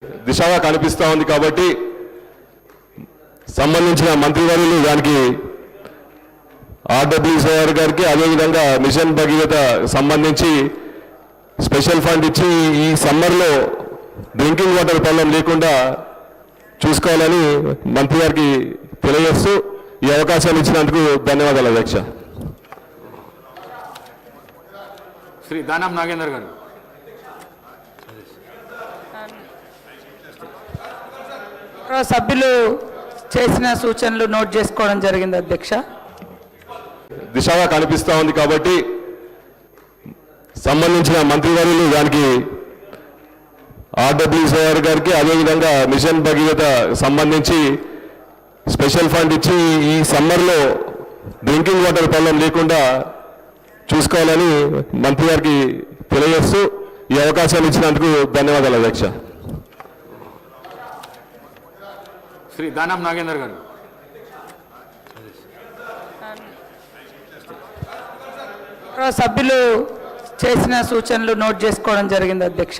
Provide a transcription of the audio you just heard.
దిశగా కనిపిస్తూ ఉంది కాబట్టి సంబంధించిన మంత్రివర్యులు దానికి ఆర్డబ్ల్యూసీఆర్ గారికి అదేవిధంగా మిషన్ భగీరథ సంబంధించి స్పెషల్ ఫండ్ ఇచ్చి ఈ సమ్మర్లో డ్రింకింగ్ వాటర్ ప్రాబ్లం లేకుండా చూసుకోవాలని మంత్రి గారికి తెలియజేస్తూ ఈ అవకాశాన్ని ఇచ్చినందుకు ధన్యవాదాలు అధ్యక్ష. శ్రీ దానం నాగేందర్ గారు. సభ్యులు చేసిన సూచనలు నోట్ చేసుకోవడం జరిగింది అధ్యక్ష. దిశగా కనిపిస్తూ ఉంది కాబట్టి సంబంధించిన మంత్రివర్యులు దానికి ఆర్డబ్ల్యూసీఆర్ గారికి అదేవిధంగా మిషన్ భగీరథ సంబంధించి స్పెషల్ ఫండ్ ఇచ్చి ఈ సమ్మర్లో డ్రింకింగ్ వాటర్ ప్రాబ్లం లేకుండా చూసుకోవాలని మంత్రి గారికి తెలియజేస్తూ ఈ అవకాశాన్ని ఇచ్చినందుకు ధన్యవాదాలు అధ్యక్ష. శ్రీ దానం నాగేందర్ గారు. సభ్యులు చేసిన సూచనలు నోట్ చేసుకోవడం జరిగింది అధ్యక్ష.